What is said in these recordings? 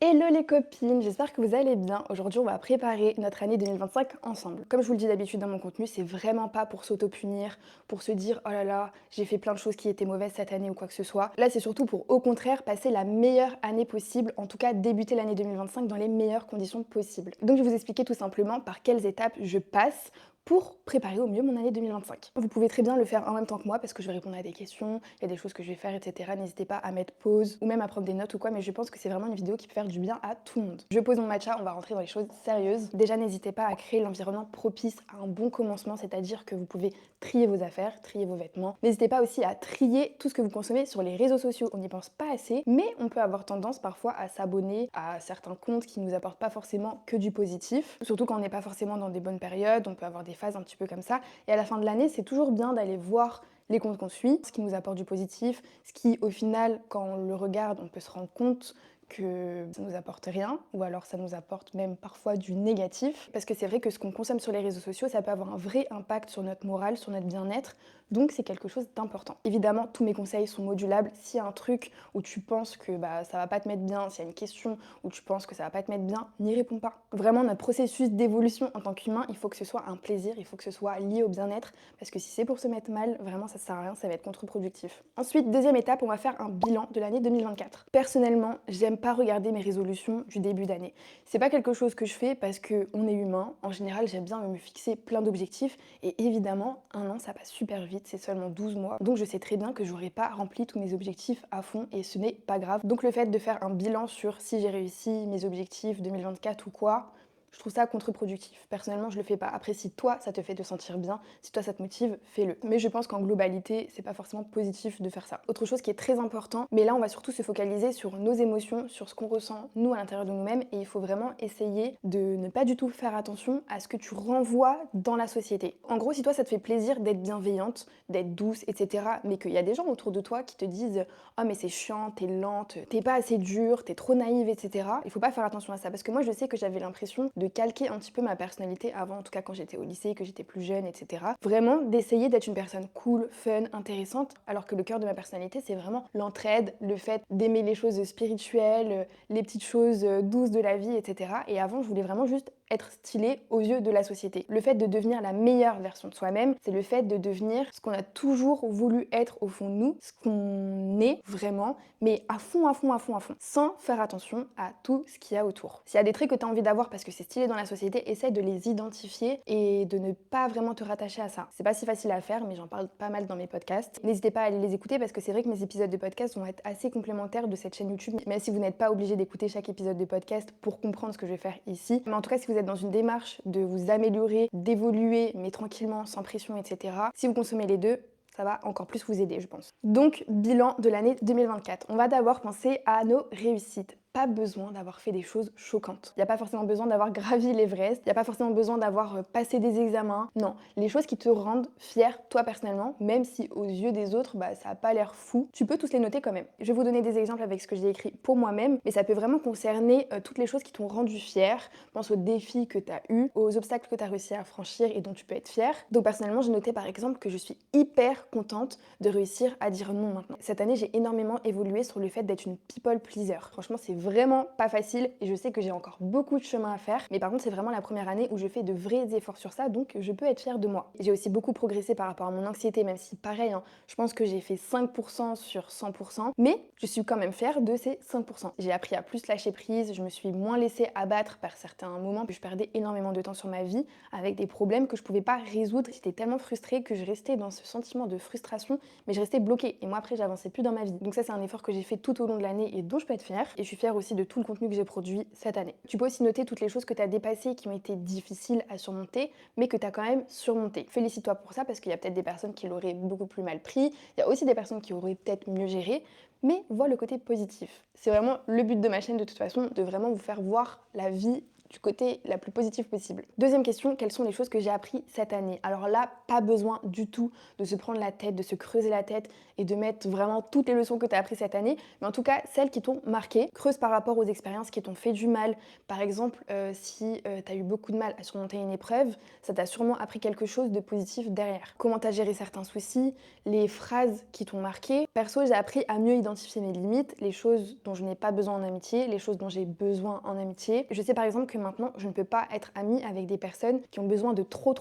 Hello les copines, j'espère que vous allez bien. Aujourd'hui, on va préparer notre année 2025 ensemble. Comme je vous le dis d'habitude dans mon contenu, c'est vraiment pas pour s'auto-punir, pour se dire oh là là, j'ai fait plein de choses qui étaient mauvaises cette année ou quoi que ce soit. Là, c'est surtout pour au contraire passer la meilleure année possible, en tout cas débuter l'année 2025 dans les meilleures conditions possibles. Donc je vais vous expliquer tout simplement par quelles étapes je passe pour préparer au mieux mon année 2025. Vous pouvez très bien le faire en même temps que moi parce que je vais répondre à des questions, il y a des choses que je vais faire, etc. N'hésitez pas à mettre pause ou même à prendre des notes ou quoi, mais je pense que c'est vraiment une vidéo qui peut faire du bien à tout le monde. Je pose mon matcha, on va rentrer dans les choses sérieuses. Déjà, n'hésitez pas à créer l'environnement propice à un bon commencement, c'est-à-dire que vous pouvez trier vos affaires, trier vos vêtements. N'hésitez pas aussi à trier tout ce que vous consommez sur les réseaux sociaux. On n'y pense pas assez, mais on peut avoir tendance parfois à s'abonner à certains comptes qui nous apportent pas forcément que du positif. Surtout quand on n'est pas forcément dans des bonnes périodes, on peut avoir des phases un petit peu comme ça. Et à la fin de l'année, c'est toujours bien d'aller voir les comptes qu'on suit, ce qui nous apporte du positif, ce qui au final, quand on le regarde, on peut se rendre compte que ça nous apporte rien, ou alors ça nous apporte même parfois du négatif, parce que c'est vrai que ce qu'on consomme sur les réseaux sociaux, ça peut avoir un vrai impact sur notre morale, sur notre bien-être, donc c'est quelque chose d'important. Évidemment, tous mes conseils sont modulables. S'il y a un truc où tu penses que ça va pas te mettre bien, s'il y a une question où tu penses que ça va pas te mettre bien, n'y réponds pas. Vraiment, notre processus d'évolution en tant qu'humain, il faut que ce soit un plaisir, il faut que ce soit lié au bien-être, parce que si c'est pour se mettre mal, vraiment ça sert à rien, ça va être contre-productif. Ensuite, deuxième étape, on va faire un bilan de l'année 2024. Personnellement, j'aime pas regarder mes résolutions du début d'année. C'est pas quelque chose que je fais parce que on est humain. En général, j'aime bien me fixer plein d'objectifs et évidemment, un an ça passe super vite, c'est seulement 12 mois. Donc je sais très bien que j'aurai pas rempli tous mes objectifs à fond et ce n'est pas grave. Donc le fait de faire un bilan sur si j'ai réussi mes objectifs 2024 ou quoi, je trouve ça contre-productif. Personnellement, je le fais pas. Après, si toi, ça te fait te sentir bien, si toi, ça te motive, fais-le. Mais je pense qu'en globalité, c'est pas forcément positif de faire ça. Autre chose qui est très important, mais là, on va surtout se focaliser sur nos émotions, sur ce qu'on ressent, nous, à l'intérieur de nous-mêmes, et il faut vraiment essayer de ne pas du tout faire attention à ce que tu renvoies dans la société. En gros, si toi, ça te fait plaisir d'être bienveillante, d'être douce, etc., mais qu'il y a des gens autour de toi qui te disent « Oh, mais c'est chiant, t'es lente, t'es pas assez dure, t'es trop naïve, etc. » Il faut pas faire attention à ça, parce que moi, je sais que j'avais l'impression de calquer un petit peu ma personnalité avant, en tout cas quand j'étais au lycée, que j'étais plus jeune, etc. Vraiment d'essayer d'être une personne cool, fun, intéressante, alors que le cœur de ma personnalité, c'est vraiment l'entraide, le fait d'aimer les choses spirituelles, les petites choses douces de la vie, etc. Et avant, je voulais vraiment juste être stylée aux yeux de la société. Le fait de devenir la meilleure version de soi-même, c'est le fait de devenir ce qu'on a toujours voulu être au fond de nous, ce qu'on est vraiment, mais à fond, à fond, à fond, à fond, sans faire attention à tout ce qu'il y a autour. S'il y a des traits que tu as envie d'avoir parce que c'est stylé dans la société, essaie de les identifier et de ne pas vraiment te rattacher à ça. C'est pas si facile à faire, mais j'en parle pas mal dans mes podcasts. N'hésitez pas à aller les écouter parce que c'est vrai que mes épisodes de podcast vont être assez complémentaires de cette chaîne YouTube, même si vous n'êtes pas obligé d'écouter chaque épisode de podcast pour comprendre ce que je vais faire ici. Mais en tout cas, si vous êtes dans une démarche de vous améliorer, d'évoluer, mais tranquillement, sans pression, etc., si vous consommez les deux, ça va encore plus vous aider, je pense. Donc, bilan de l'année 2024. On va d'abord penser à nos réussites. Pas besoin d'avoir fait des choses choquantes. Il n'y a pas forcément besoin d'avoir gravi l'Everest, il n'y a pas forcément besoin d'avoir passé des examens. Non, les choses qui te rendent fier, toi personnellement, même si aux yeux des autres, ça n'a pas l'air fou, tu peux tous les noter quand même. Je vais vous donner des exemples avec ce que j'ai écrit pour moi-même, mais ça peut vraiment concerner toutes les choses qui t'ont rendu fier. Pense aux défis que tu as eus, aux obstacles que tu as réussi à franchir et dont tu peux être fier. Donc personnellement, j'ai noté par exemple que je suis hyper contente de réussir à dire non maintenant. Cette année, j'ai énormément évolué sur le fait d'être une people pleaser. Franchement, c'est vraiment pas facile et je sais que j'ai encore beaucoup de chemin à faire, mais par contre c'est vraiment la première année où je fais de vrais efforts sur ça, donc je peux être fière de moi. J'ai aussi beaucoup progressé par rapport à mon anxiété, même si pareil, je pense que j'ai fait 5% sur 100%, mais je suis quand même fière de ces 5%. J'ai appris à plus lâcher prise, je me suis moins laissée abattre par certains moments, puis je perdais énormément de temps sur ma vie avec des problèmes que je pouvais pas résoudre. J'étais tellement frustrée que je restais dans ce sentiment de frustration, mais je restais bloquée et moi après j'avançais plus dans ma vie. Donc ça c'est un effort que j'ai fait tout au long de l'année et dont je peux être fière, et je suis fière aussi de tout le contenu que j'ai produit cette année. Tu peux aussi noter toutes les choses que tu as dépassées qui ont été difficiles à surmonter, mais que tu as quand même surmonté. Félicite-toi pour ça parce qu'il y a peut-être des personnes qui l'auraient beaucoup plus mal pris, il y a aussi des personnes qui auraient peut-être mieux géré, mais vois le côté positif. C'est vraiment le but de ma chaîne de toute façon, de vraiment vous faire voir la vie du côté la plus positive possible. Deuxième question, quelles sont les choses que j'ai appris cette année? Alors là, pas besoin du tout de se prendre la tête, de se creuser la tête et de mettre vraiment toutes les leçons que tu as apprises cette année, mais en tout cas celles qui t'ont marqué. Creuse par rapport aux expériences qui t'ont fait du mal. Par exemple, si tu as eu beaucoup de mal à surmonter une épreuve, ça t'a sûrement appris quelque chose de positif derrière. Comment tu as géré certains soucis, les phrases qui t'ont marqué. Perso, j'ai appris à mieux identifier mes limites, les choses dont je n'ai pas besoin en amitié, les choses dont j'ai besoin en amitié. Je sais par exemple que maintenant, je ne peux pas être amie avec des personnes qui ont besoin de trop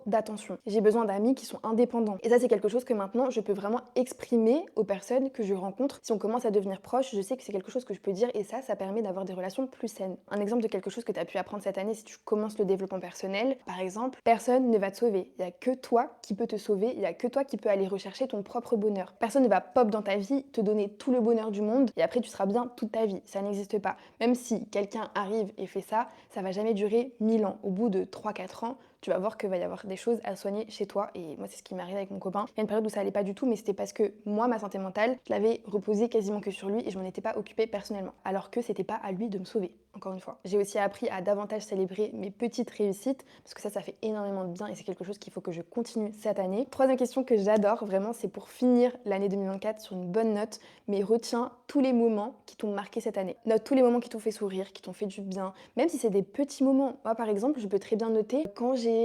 d'attention. J'ai besoin d'amis qui sont indépendants. Et ça, c'est quelque chose que maintenant, je peux vraiment exprimer aux personnes que je rencontre. Si on commence à devenir proche, je sais que c'est quelque chose que je peux dire et ça permet d'avoir des relations plus saines. Un exemple de quelque chose que tu as pu apprendre cette année si tu commences le développement personnel, par exemple, personne ne va te sauver. Il n'y a que toi qui peux te sauver, il n'y a que toi qui peux aller rechercher ton propre bonheur. Personne ne va pop dans ta vie, te donner tout le bonheur du monde et après tu seras bien toute ta vie. Ça n'existe pas. Même si quelqu'un arrive et fait ça, ça va jamais durer 1000 ans. Au bout de 3-4 ans, tu vas voir qu'il va y avoir des choses à soigner chez toi. Et moi, c'est ce qui m'est arrivé avec mon copain. Il y a une période où ça allait pas du tout, mais c'était parce que moi, ma santé mentale, je l'avais reposée quasiment que sur lui et je m'en étais pas occupée personnellement. Alors que c'était pas à lui de me sauver, encore une fois. J'ai aussi appris à davantage célébrer mes petites réussites, parce que ça fait énormément de bien et c'est quelque chose qu'il faut que je continue cette année. Troisième question que j'adore vraiment, c'est pour finir l'année 2024 sur une bonne note, mais retiens tous les moments qui t'ont marqué cette année. Note tous les moments qui t'ont fait sourire, qui t'ont fait du bien, même si c'est des petits moments. Moi, par exemple, je peux très bien noter quand j'ai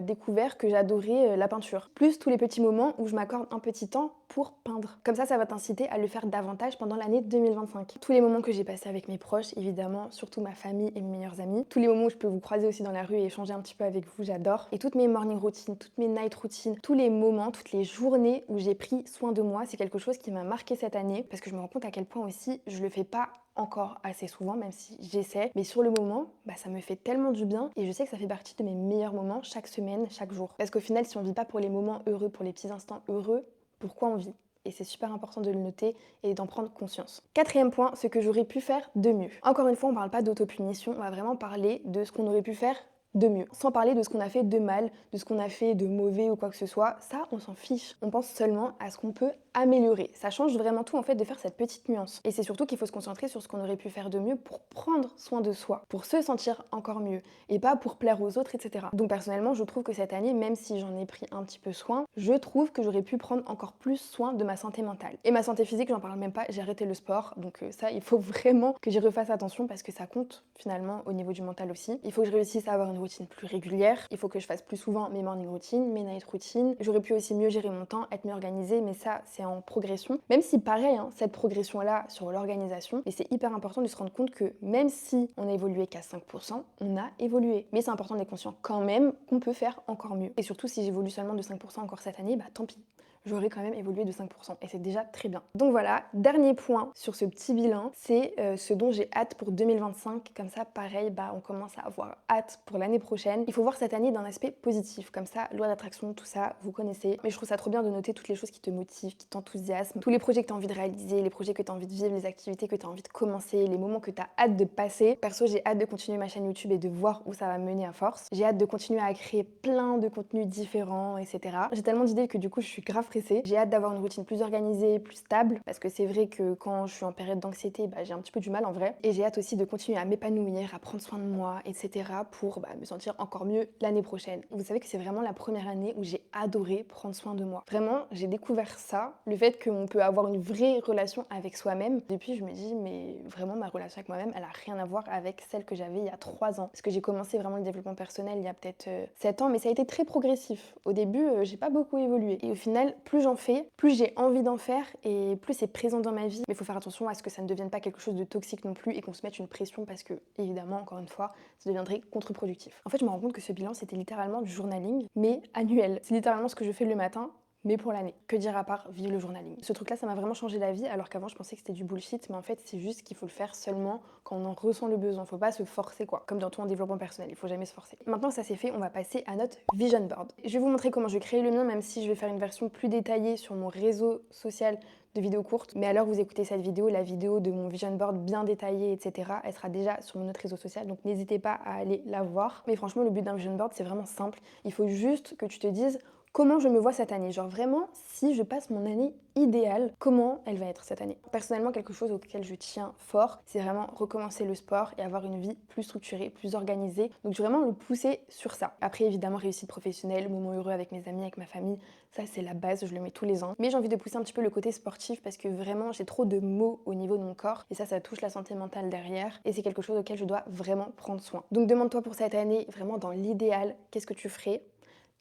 découvert que j'adorais la peinture. Plus tous les petits moments où je m'accorde un petit temps pour peindre. Comme ça va t'inciter à le faire davantage pendant l'année 2025. Tous les moments que j'ai passés avec mes proches, évidemment, surtout ma famille et mes meilleurs amis. Tous les moments où je peux vous croiser aussi dans la rue et échanger un petit peu avec vous, j'adore. Et toutes mes morning routines, toutes mes night routines, tous les moments, toutes les journées où j'ai pris soin de moi, c'est quelque chose qui m'a marqué cette année parce que je me rends compte à quel point aussi je le fais pas encore assez souvent, même si j'essaie. Mais sur le moment, ça me fait tellement du bien et je sais que ça fait partie de mes meilleurs moments chaque semaine, chaque jour. Parce qu'au final, si on vit pas pour les moments heureux, pour les petits instants heureux, pourquoi on vit? Et c'est super important de le noter et d'en prendre conscience. Quatrième point, ce que j'aurais pu faire de mieux. Encore une fois, on parle pas d'autopunition, on va vraiment parler de ce qu'on aurait pu faire de mieux. Sans parler de ce qu'on a fait de mal, de ce qu'on a fait de mauvais ou quoi que ce soit. Ça, on s'en fiche. On pense seulement à ce qu'on peut améliorer. Ça change vraiment tout en fait de faire cette petite nuance. Et c'est surtout qu'il faut se concentrer sur ce qu'on aurait pu faire de mieux pour prendre soin de soi, pour se sentir encore mieux et pas pour plaire aux autres, etc. Donc personnellement, je trouve que cette année, même si j'en ai pris un petit peu soin, je trouve que j'aurais pu prendre encore plus soin de ma santé mentale. Et ma santé physique, j'en parle même pas, j'ai arrêté le sport. Donc ça, il faut vraiment que j'y refasse attention parce que ça compte finalement au niveau du mental aussi. Il faut que je réussisse à avoir une routine plus régulière. Il faut que je fasse plus souvent mes morning routines, mes night routines. J'aurais pu aussi mieux gérer mon temps, être mieux organisée, mais ça, c'est en progression. Même si pareil, cette progression-là sur l'organisation, et c'est hyper important de se rendre compte que même si on a évolué qu'à 5%, on a évolué. Mais c'est important d'être conscient quand même qu'on peut faire encore mieux. Et surtout, si j'évolue seulement de 5% encore cette année, tant pis. J'aurais quand même évolué de 5% et c'est déjà très bien. Donc voilà, dernier point sur ce petit bilan, c'est ce dont j'ai hâte pour 2025. Comme ça, pareil, on commence à avoir hâte pour l'année prochaine. Il faut voir cette année d'un aspect positif. Comme ça, loi d'attraction, tout ça, vous connaissez. Mais je trouve ça trop bien de noter toutes les choses qui te motivent, qui t'enthousiasment, tous les projets que tu as envie de réaliser, les projets que tu as envie de vivre, les activités que tu as envie de commencer, les moments que tu as hâte de passer. Perso, j'ai hâte de continuer ma chaîne YouTube et de voir où ça va me mener à force. J'ai hâte de continuer à créer plein de contenus différents, etc. J'ai tellement d'idées que du coup, je suis grave pressée. J'ai hâte d'avoir une routine plus organisée, plus stable, parce que c'est vrai que quand je suis en période d'anxiété, j'ai un petit peu du mal en vrai. Et j'ai hâte aussi de continuer à m'épanouir, à prendre soin de moi, etc. pour me sentir encore mieux l'année prochaine. Vous savez que c'est vraiment la première année où j'ai adoré prendre soin de moi. Vraiment, j'ai découvert ça, le fait qu'on peut avoir une vraie relation avec soi-même. Depuis, je me dis, mais vraiment, ma relation avec moi-même, elle a rien à voir avec celle que j'avais il y a 3 ans. Parce que j'ai commencé vraiment le développement personnel il y a peut-être 7 ans, mais ça a été très progressif. Au début, j'ai pas beaucoup évolué. Et au final, plus j'en fais, plus j'ai envie d'en faire et plus c'est présent dans ma vie. Mais il faut faire attention à ce que ça ne devienne pas quelque chose de toxique non plus et qu'on se mette une pression parce que, évidemment, encore une fois, ça deviendrait contre-productif. En fait, je me rends compte que ce bilan, c'était littéralement du journaling, mais annuel. C'est littéralement ce que je fais le matin, mais pour l'année. Que dire à part vivre le journaling? Ce truc-là, ça m'a vraiment changé la vie, alors qu'avant, je pensais que c'était du bullshit, mais en fait, c'est juste qu'il faut le faire seulement quand on en ressent le besoin. Faut pas se forcer, quoi. Comme dans tout en développement personnel, il faut jamais se forcer. Maintenant que ça c'est fait, on va passer à notre vision board. Je vais vous montrer comment je crée le mien, même si je vais faire une version plus détaillée sur mon réseau social de vidéos courtes. Mais alors vous écoutez cette vidéo, la vidéo de mon vision board bien détaillée, etc., elle sera déjà sur mon autre réseau social, donc n'hésitez pas à aller la voir. Mais franchement, le but d'un vision board, c'est vraiment simple. Il faut juste que tu te dises comment je me vois cette année. Genre vraiment, si je passe mon année idéale, comment elle va être cette année. Personnellement, quelque chose auquel je tiens fort, c'est vraiment recommencer le sport et avoir une vie plus structurée, plus organisée. Donc je vais vraiment le pousser sur ça. Après, évidemment, réussite professionnelle, moments heureux avec mes amis, avec ma famille, ça c'est la base, je le mets tous les ans. Mais j'ai envie de pousser un petit peu le côté sportif parce que vraiment, j'ai trop de maux au niveau de mon corps et ça touche la santé mentale derrière et c'est quelque chose auquel je dois vraiment prendre soin. Donc demande-toi pour cette année, vraiment dans l'idéal, qu'est-ce que tu ferais?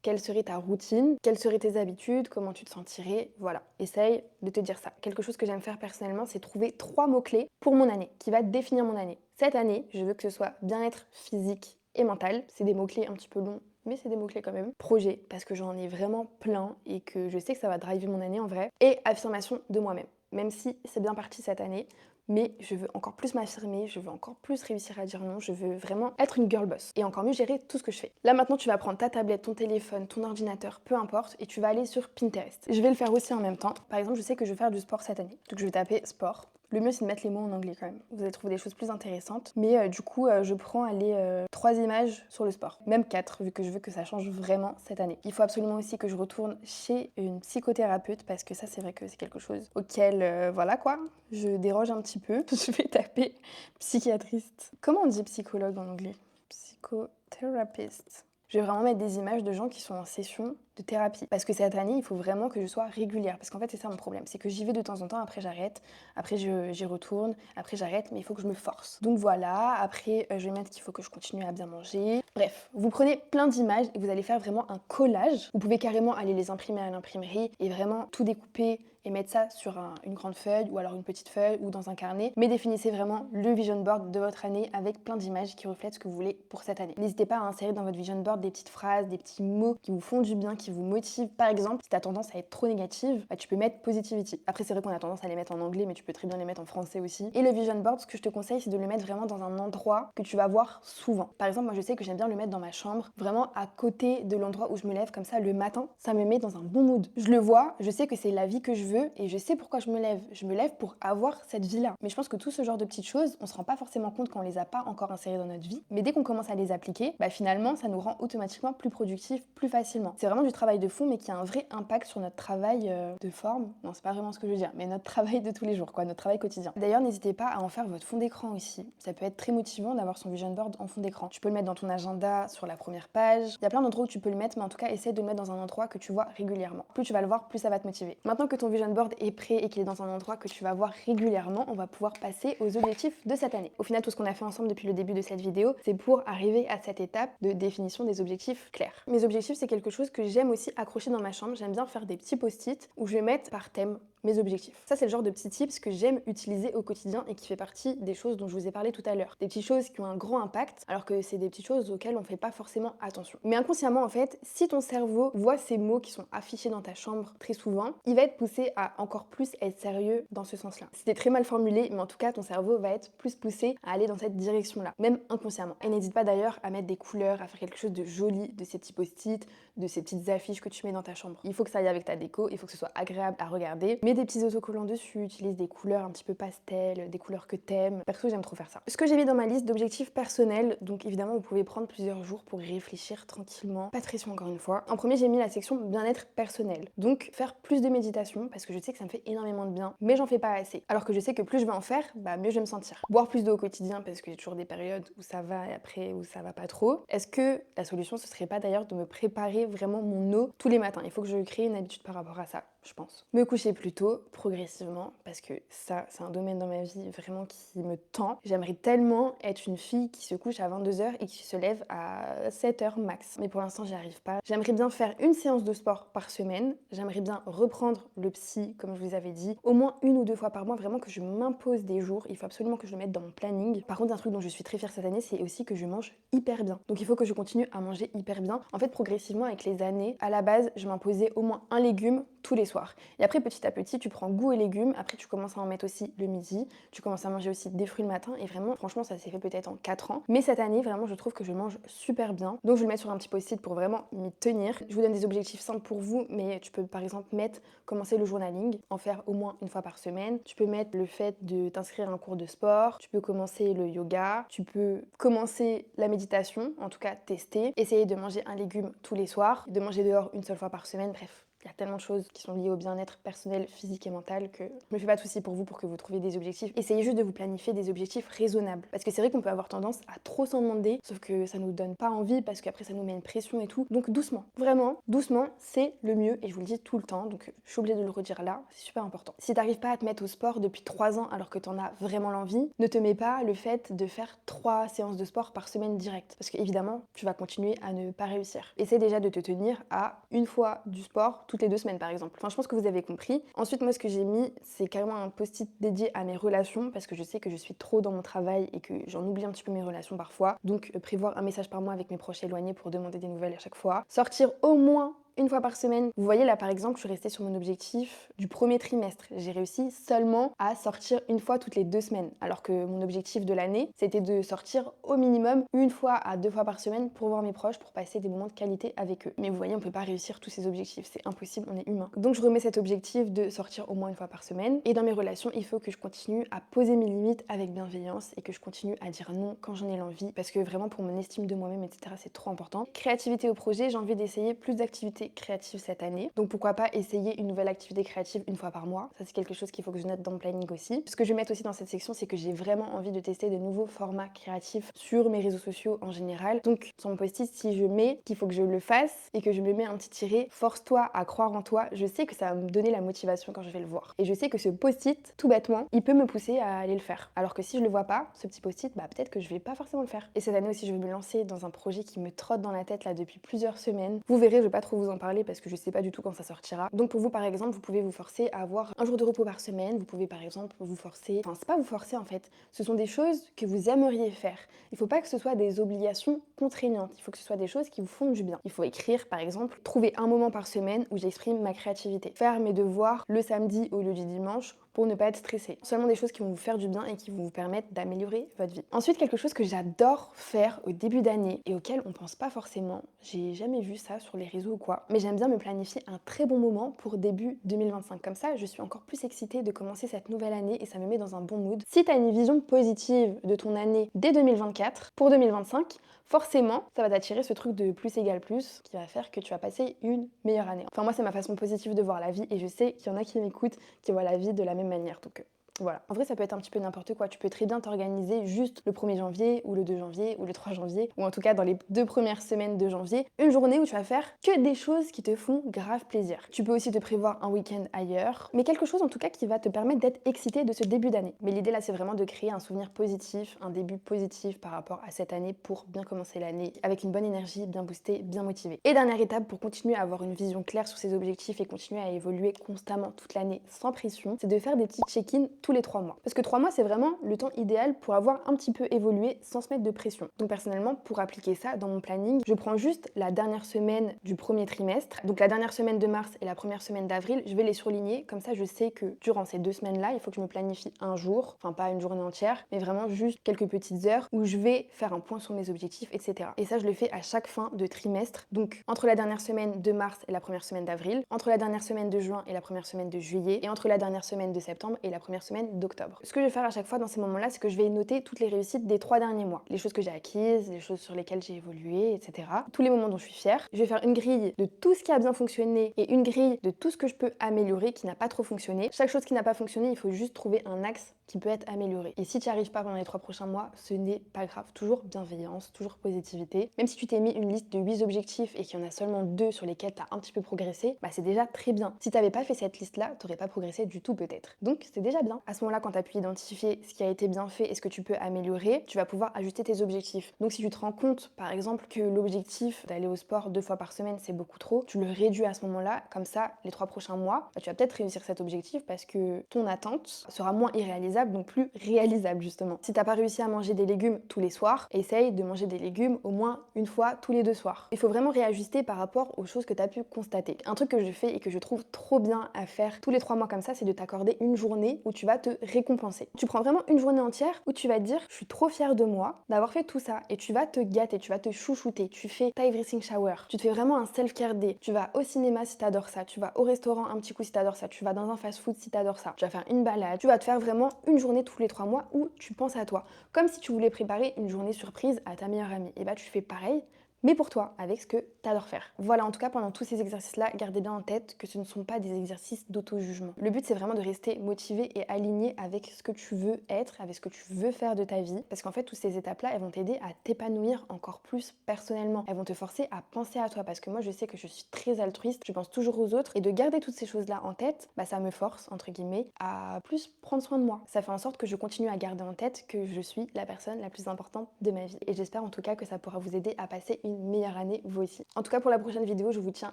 Quelle serait ta routine? Quelles seraient tes habitudes? Comment tu te sentirais? Voilà, essaye de te dire ça. Quelque chose que j'aime faire personnellement, c'est trouver 3 mots-clés pour mon année, qui va définir mon année. Cette année, je veux que ce soit bien-être physique et mental. C'est des mots-clés un petit peu longs, mais c'est des mots-clés quand même. Projet, parce que j'en ai vraiment plein et que je sais que ça va driver mon année en vrai. Et affirmation de moi-même. Même si c'est bien parti cette année, mais je veux encore plus m'affirmer, je veux encore plus réussir à dire non, je veux vraiment être une girl boss et encore mieux gérer tout ce que je fais. Là maintenant, tu vas prendre ta tablette, ton téléphone, ton ordinateur, peu importe, et tu vas aller sur Pinterest. Je vais le faire aussi en même temps. Par exemple, je sais que je vais faire du sport cette année, donc je vais taper sport. Le mieux, c'est de mettre les mots en anglais quand même. Vous allez trouver des choses plus intéressantes. Mais du coup, je prends allez, 3 images sur le sport. Même 4, vu que je veux que ça change vraiment cette année. Il faut absolument aussi que je retourne chez une psychothérapeute, parce que ça, c'est vrai que c'est quelque chose auquel, voilà quoi, je déroge un petit peu. Je vais taper psychiatriste. Comment on dit psychologue en anglais? Psychotherapist. Je vais vraiment mettre des images de gens qui sont en session de thérapie. Parce que cette année, il faut vraiment que je sois régulière. Parce qu'en fait, c'est ça mon problème. C'est que j'y vais de temps en temps, après j'arrête, après j'y retourne, après j'arrête, mais il faut que je me force. Donc voilà, après je vais mettre qu'il faut que je continue à bien manger. Bref, vous prenez plein d'images et vous allez faire vraiment un collage. Vous pouvez carrément aller les imprimer à l'imprimerie et vraiment tout découper et mettre ça sur une grande feuille ou alors une petite feuille ou dans un carnet. Mais définissez vraiment le vision board de votre année avec plein d'images qui reflètent ce que vous voulez pour cette année. N'hésitez pas à insérer dans votre vision board des petites phrases, des petits mots qui vous font du bien, qui vous motivent. Par exemple, si tu as tendance à être trop négative, bah, tu peux mettre positivity. Après, c'est vrai qu'on a tendance à les mettre en anglais, mais tu peux très bien les mettre en français aussi. Et le vision board, ce que je te conseille, c'est de le mettre vraiment dans un endroit que tu vas voir souvent. Par exemple, moi je sais que j'aime bien le mettre dans ma chambre, vraiment à côté de l'endroit où je me lève, comme ça le matin, ça me met dans un bon mood. Je le vois, je sais que c'est la vie que je veux et je sais pourquoi je me lève. Je me lève pour avoir cette vie-là. Mais je pense que tout ce genre de petites choses, on se rend pas forcément compte quand on les a pas encore insérées dans notre vie. Mais dès qu'on commence à les appliquer, bah finalement, ça nous rend automatiquement plus productifs plus facilement. C'est vraiment du travail de fond, mais qui a un vrai impact sur notre travail de forme. Non, c'est pas vraiment ce que je veux dire, mais notre travail de tous les jours, quoi, notre travail quotidien. D'ailleurs, n'hésitez pas à en faire votre fond d'écran aussi. Ça peut être très motivant d'avoir son vision board en fond d'écran. Tu peux le mettre dans ton agenda, sur la première page. Il y a plein d'endroits où tu peux le mettre, mais en tout cas, essaie de le mettre dans un endroit que tu vois régulièrement. Plus tu vas le voir, plus ça va te motiver. Maintenant que ton vision board est prêt et qu'il est dans un endroit que tu vas voir régulièrement, on va pouvoir passer aux objectifs de cette année. Au final, tout ce qu'on a fait ensemble depuis le début de cette vidéo, c'est pour arriver à cette étape de définition des objectifs clairs. Mes objectifs, c'est quelque chose que j'aime aussi accrocher dans ma chambre. J'aime bien faire des petits post-it où je vais mettre par thème mes objectifs. Ça, c'est le genre de petits tips que j'aime utiliser au quotidien et qui fait partie des choses dont je vous ai parlé tout à l'heure. Des petites choses qui ont un grand impact, alors que c'est des petites choses auxquelles on fait pas forcément attention. Mais inconsciemment, en fait, si ton cerveau voit ces mots qui sont affichés dans ta chambre très souvent, il va être poussé à encore plus être sérieux dans ce sens-là. C'était très mal formulé, mais en tout cas, ton cerveau va être plus poussé à aller dans cette direction-là, même inconsciemment. Et n'hésite pas d'ailleurs à mettre des couleurs, à faire quelque chose de joli de ces petits post-it, de ces petites affiches que tu mets dans ta chambre. Il faut que ça aille avec ta déco, il faut que ce soit agréable à regarder. Mets des petits autocollants dessus, utilise des couleurs un petit peu pastel, des couleurs que t'aimes. Perso, j'aime trop faire ça. Ce que j'ai mis dans ma liste d'objectifs personnels, donc évidemment, vous pouvez prendre plusieurs jours pour y réfléchir tranquillement. Pas de pression encore une fois. En premier, j'ai mis la section bien-être personnel. Donc, faire plus de méditation, parce que je sais que ça me fait énormément de bien, mais j'en fais pas assez. Alors que je sais que plus je vais en faire, bah mieux je vais me sentir. Boire plus d'eau au quotidien, parce qu'il y a toujours des périodes où ça va et après où ça va pas trop. Est-ce que la solution, ce serait pas d'ailleurs de me préparer vraiment mon eau tous les matins? Il faut que je crée une habitude par rapport à ça, je pense. Me coucher plus tôt, progressivement, parce que ça, c'est un domaine dans ma vie vraiment qui me tend. J'aimerais tellement être une fille qui se couche à 22h et qui se lève à 7h max. Mais pour l'instant, j'y arrive pas. J'aimerais bien faire une séance de sport par semaine. J'aimerais bien reprendre le psy, comme je vous avais dit, au moins 1 ou 2 fois par mois, vraiment que je m'impose des jours. Il faut absolument que je le mette dans mon planning. Par contre, un truc dont je suis très fière cette année, c'est aussi que je mange hyper bien. Donc il faut que je continue à manger hyper bien. En fait, progressivement, avec les années, à la base, je m'imposais au moins un légume tous les soirs. soirs. Et après, petit à petit, tu prends goût aux légumes. Après, tu commences à en mettre aussi le midi. Tu commences à manger aussi des fruits le matin. Et vraiment, franchement, ça s'est fait peut-être en 4 ans. Mais cette année, vraiment, je trouve que je mange super bien. Donc, je vais le mettre sur un petit post-it pour vraiment m'y tenir. Je vous donne des objectifs simples pour vous, mais tu peux par exemple mettre commencer le journaling, en faire au moins une fois par semaine. Tu peux mettre le fait de t'inscrire à un cours de sport. Tu peux commencer le yoga. Tu peux commencer la méditation, en tout cas tester. Essayer de manger un légume tous les soirs, de manger dehors une seule fois par semaine, bref. Il y a tellement de choses qui sont liées au bien-être personnel, physique et mental que je me fais pas de soucis pour vous pour que vous trouviez des objectifs. Essayez juste de vous planifier des objectifs raisonnables. Parce que c'est vrai qu'on peut avoir tendance à trop s'en demander, sauf que ça nous donne pas envie parce qu'après ça nous met une pression et tout. Donc doucement, vraiment, doucement, c'est le mieux et je vous le dis tout le temps. Donc je suis obligée de le redire là, c'est super important. Si t'arrives pas à te mettre au sport depuis 3 ans alors que t'en as vraiment l'envie, ne te mets pas le fait de faire 3 séances de sport par semaine direct. Parce que évidemment, tu vas continuer à ne pas réussir. Essaie déjà de te tenir à une fois du sport toutes les 2 semaines par exemple. Enfin, je pense que vous avez compris. Ensuite, moi, ce que j'ai mis, c'est carrément un post-it dédié à mes relations parce que je sais que je suis trop dans mon travail et que j'en oublie un petit peu mes relations parfois. Donc, prévoir un message par mois avec mes proches éloignés pour demander des nouvelles à chaque fois. Sortir au moins une fois par semaine. Vous voyez là par exemple, je suis restée sur mon objectif du premier trimestre. J'ai réussi seulement à sortir une fois toutes les 2 semaines. Alors que mon objectif de l'année, c'était de sortir au minimum une fois à 2 fois par semaine pour voir mes proches, pour passer des moments de qualité avec eux. Mais vous voyez, on peut pas réussir tous ces objectifs, c'est impossible, on est humain. Donc je remets cet objectif de sortir au moins une fois par semaine. Et dans mes relations, il faut que je continue à poser mes limites avec bienveillance et que je continue à dire non quand j'en ai l'envie. Parce que vraiment pour mon estime de moi-même, etc., c'est trop important. Créativité au projet, j'ai envie d'essayer plus d'activités créative cette année. Donc pourquoi pas essayer une nouvelle activité créative une fois par mois. Ça c'est quelque chose qu'il faut que je note dans le planning aussi. Ce que je vais mettre aussi dans cette section, c'est que j'ai vraiment envie de tester de nouveaux formats créatifs sur mes réseaux sociaux en général. Donc sur mon post-it, si je mets qu'il faut que je le fasse et que je me mets un petit tiret, force-toi à croire en toi, je sais que ça va me donner la motivation quand je vais le voir. Et je sais que ce post-it, tout bêtement, il peut me pousser à aller le faire. Alors que si je le vois pas, ce petit post-it, bah peut-être que je vais pas forcément le faire. Et cette année aussi, je vais me lancer dans un projet qui me trotte dans la tête là depuis plusieurs semaines. Vous verrez, je vais pas trop vous en parler parce que je sais pas du tout quand ça sortira. Donc pour vous par exemple, vous pouvez vous forcer à avoir un jour de repos par semaine, vous pouvez par exemple vous forcer, enfin c'est pas vous forcer en fait, ce sont des choses que vous aimeriez faire. Il faut pas que ce soit des obligations contraignantes, il faut que ce soit des choses qui vous font du bien. Il faut écrire par exemple, trouver un moment par semaine où j'exprime ma créativité, faire mes devoirs le samedi au lieu du dimanche pour ne pas être stressé. Seulement des choses qui vont vous faire du bien et qui vont vous permettre d'améliorer votre vie. Ensuite, quelque chose que j'adore faire au début d'année et auquel on pense pas forcément, j'ai jamais vu ça sur les réseaux ou quoi, mais j'aime bien me planifier un très bon moment pour début 2025. Comme ça, je suis encore plus excitée de commencer cette nouvelle année et ça me met dans un bon mood. Si tu as une vision positive de ton année dès 2024, pour 2025, forcément, ça va t'attirer ce truc de plus égale plus qui va faire que tu vas passer une meilleure année. Enfin, moi, c'est ma façon positive de voir la vie et je sais qu'il y en a qui m'écoutent, qui voient la vie de la même manière. Donc, voilà. En vrai, ça peut être un petit peu n'importe quoi. Tu peux très bien t'organiser juste le 1er janvier ou le 2 janvier ou le 3 janvier ou en tout cas dans les 2 premières semaines de janvier, une journée où tu vas faire que des choses qui te font grave plaisir. Tu peux aussi te prévoir un week-end ailleurs, mais quelque chose en tout cas qui va te permettre d'être excité de ce début d'année. Mais l'idée là, c'est vraiment de créer un souvenir positif, un début positif par rapport à cette année pour bien commencer l'année avec une bonne énergie, bien boostée, bien motivée. Et dernière étape pour continuer à avoir une vision claire sur ses objectifs et continuer à évoluer constamment toute l'année sans pression, c'est de faire des petits check-ins tous les 3 mois. Parce que 3 mois, c'est vraiment le temps idéal pour avoir un petit peu évolué sans se mettre de pression. Donc personnellement, pour appliquer ça dans mon planning, je prends juste la dernière semaine du premier trimestre, donc la dernière semaine de mars et la première semaine d'avril, je vais les surligner, comme ça je sais que durant ces 2 semaines-là, il faut que je me planifie un jour, enfin pas une journée entière, mais vraiment juste quelques petites heures où je vais faire un point sur mes objectifs, etc. Et ça, je le fais à chaque fin de trimestre, donc entre la dernière semaine de mars et la première semaine d'avril, entre la dernière semaine de juin et la première semaine de juillet, et entre la dernière semaine de septembre et la première semaine d'octobre. Ce que je vais faire à chaque fois dans ces moments-là, c'est que je vais noter toutes les réussites des 3 derniers mois. Les choses que j'ai acquises, les choses sur lesquelles j'ai évolué, etc. Tous les moments dont je suis fière. Je vais faire une grille de tout ce qui a bien fonctionné et une grille de tout ce que je peux améliorer qui n'a pas trop fonctionné. Chaque chose qui n'a pas fonctionné, il faut juste trouver un axe qui peut être amélioré. Et si tu n'y arrives pas pendant les 3 prochains mois, ce n'est pas grave. Toujours bienveillance, toujours positivité. Même si tu t'es mis une liste de 8 objectifs et qu'il y en a seulement 2 sur lesquels tu as un petit peu progressé, bah c'est déjà très bien. Si tu n'avais pas fait cette liste-là, tu n'aurais pas progressé du tout peut-être. Donc c'est déjà bien. À ce moment-là, quand tu as pu identifier ce qui a été bien fait et ce que tu peux améliorer, tu vas pouvoir ajuster tes objectifs. Donc si tu te rends compte, par exemple, que l'objectif d'aller au sport 2 fois par semaine, c'est beaucoup trop, tu le réduis à ce moment-là. Comme ça, les 3 prochains mois, tu vas peut-être réussir cet objectif parce que ton attente sera moins irréalisable, donc plus réalisable justement. Si t'as pas réussi à manger des légumes tous les soirs, essaye de manger des légumes au moins une fois tous les 2 soirs. Il faut vraiment réajuster par rapport aux choses que tu as pu constater. Un truc que je fais et que je trouve trop bien à faire tous les 3 mois comme ça, c'est de t'accorder une journée où tu vas te récompenser. Tu prends vraiment une journée entière où tu vas te dire je suis trop fière de moi d'avoir fait tout ça et tu vas te gâter, tu vas te chouchouter, tu fais ta everything shower, tu te fais vraiment un self-care day, tu vas au cinéma si t'adores ça, tu vas au restaurant un petit coup si t'adores ça, tu vas dans un fast-food si t'adores ça, tu vas faire une balade, tu vas te faire vraiment une journée tous les 3 mois où tu penses à toi. Comme si tu voulais préparer une journée surprise à ta meilleure amie. Et bah tu fais pareil, mais pour toi, avec ce que tu adores faire. Voilà, en tout cas, pendant tous ces exercices-là, gardez bien en tête que ce ne sont pas des exercices d'auto-jugement. Le but, c'est vraiment de rester motivé et aligné avec ce que tu veux être, avec ce que tu veux faire de ta vie, parce qu'en fait, toutes ces étapes-là, elles vont t'aider à t'épanouir encore plus personnellement. Elles vont te forcer à penser à toi, parce que moi, je sais que je suis très altruiste, je pense toujours aux autres, et de garder toutes ces choses-là en tête, bah, ça me force, entre guillemets, à plus prendre soin de moi. Ça fait en sorte que je continue à garder en tête que je suis la personne la plus importante de ma vie. Et j'espère en tout cas que ça pourra vous aider à passer une meilleure année vous aussi. En tout cas, pour la prochaine vidéo, je vous tiens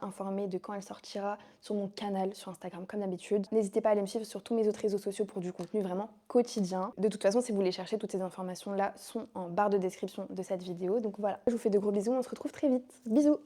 informé de quand elle sortira sur mon canal sur Instagram comme d'habitude. N'hésitez pas à aller me suivre sur tous mes autres réseaux sociaux pour du contenu vraiment quotidien. De toute façon, si vous voulez chercher, toutes ces informations là sont en barre de description de cette vidéo. Donc voilà, je vous fais de gros bisous, on se retrouve très vite. Bisous.